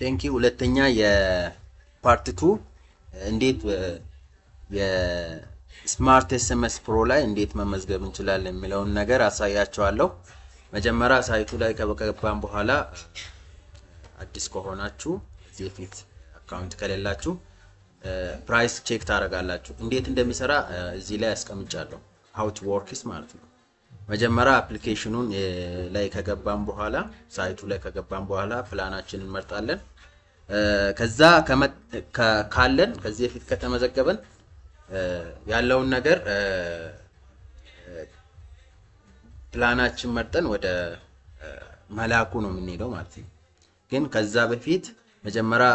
ቴንኪ ሁለተኛ የፓርት 2 እንዴት የስማርት ኤስኤምኤስ ፕሮ ላይ እንዴት መመዝገብ እንችላለን የሚለውን ነገር አሳያችኋለሁ። መጀመሪያ ሳይቱ ላይ ከገባን በኋላ አዲስ ከሆናችሁ እዚህ ፊት አካውንት ከሌላችሁ ፕራይስ ቼክ ታደርጋላችሁ። እንዴት እንደሚሰራ እዚህ ላይ አስቀምጫለሁ። how to works ማለት ነው። መጀመሪያ አፕሊኬሽኑን ላይ ከገባን በኋላ ሳይቱ ላይ ከገባን በኋላ ፕላናችንን እንመርጣለን። ከዛ ካለን ከዚህ በፊት ከተመዘገበን ያለውን ነገር ፕላናችን መርጠን ወደ መላኩ ነው የምንሄደው ማለት ነው። ግን ከዛ በፊት መጀመሪያ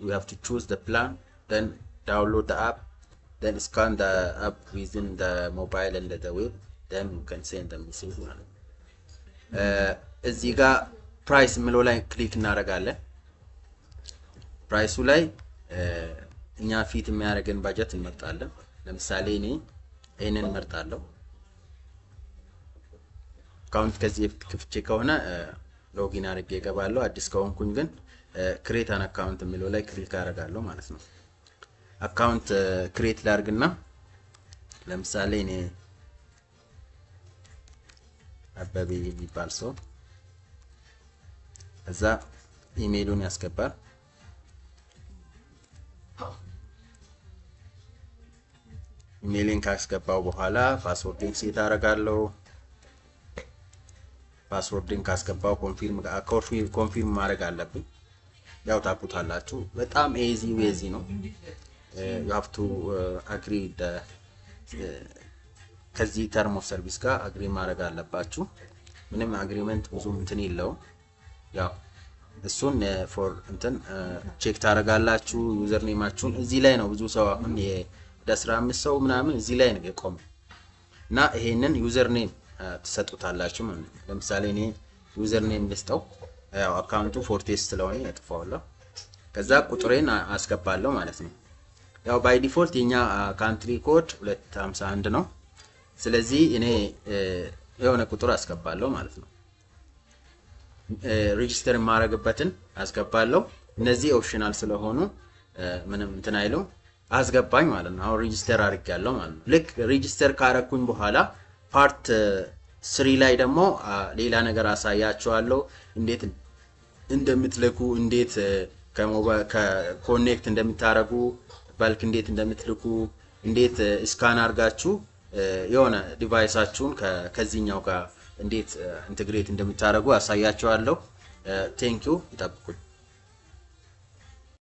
we have to choose the plan, then download the app, then scan the app within the mobile and the web, then you can send the message ማለት ነው። እዚህ ጋር ፕራይስ ምለው ላይ ክሊክ እናደርጋለን። ፕራይሱ ላይ እኛ ፊት የሚያደርገን ባጀት እንመርጣለን። ለምሳሌ እኔ ይሄንን እመርጣለሁ። አካውንት ከዚህ በፊት ከፍቼ ከሆነ ሎጊን አድርጌ እገባለሁ። አዲስ ከሆንኩኝ ግን ክሬት አን አካውንት የሚለው ላይ ክሊክ አደርጋለሁ ማለት ነው። አካውንት ክሬት ላድርግና ለምሳሌ እኔ አበበ የሚባል ሰው እዛ ኢሜይሉን ያስገባል። ኢሜይልን ካስገባው በኋላ ፓስወርድን ሴት አደርጋለሁ። ፓስወርድን ካስገባው ኮንፊርም ማድረግ አለብኝ። ያው ታውቁታላችሁ በጣም ኢዚ ነው። you have to agree ከዚህ ተርም ኦፍ ሰርቪስ ጋር አግሪ ማድረግ አለባችሁ። ምንም አግሪመንት ብዙ እንትን የለውም። ያው እሱን ፎር እንትን ቼክ ታደርጋላችሁ። ዩዘር ኔማችሁን እዚህ ላይ ነው። ብዙ ሰው አሁን ወደ 15 ሰው ምናምን እዚህ ላይ ነው የቆመው እና ይሄንን ዩዘር ኔም ትሰጡታላችሁ ማለት ነው። ለምሳሌ እኔ ዩዘር ኔም ልስጠው። ያው አካውንቱ ፎርቴስ ስለሆነ ያጥፋዋለሁ። ከዛ ቁጥሬን አስገባለሁ ማለት ነው። ያው ባይ ዲፎልት የኛ ካንትሪ ኮድ 251 ነው። ስለዚህ እኔ የሆነ ቁጥር አስገባለሁ ማለት ነው። ሬጂስተር ማድረግበትን አስገባለሁ። እነዚህ ኦፕሽናል ስለሆኑ ምንም እንትን አይሉም። አስገባኝ ማለት ነው። አሁን ሬጂስተር አድርጌያለሁ ማለት ነው። ልክ ሬጂስተር ካረኩኝ በኋላ ፓርት 3 ላይ ደግሞ ሌላ ነገር አሳያችኋለሁ። እንዴት እንደምትልኩ፣ እንዴት ከኮኔክት እንደምታረጉ፣ ባልክ እንዴት እንደምትልኩ፣ እንዴት ስካን አድርጋችሁ የሆነ ዲቫይሳችሁን ከዚህኛው ጋር እንዴት ኢንተግሬት እንደምታረጉ አሳያችኋለሁ። ቴንክ ዩ። ይጠብቁኝ።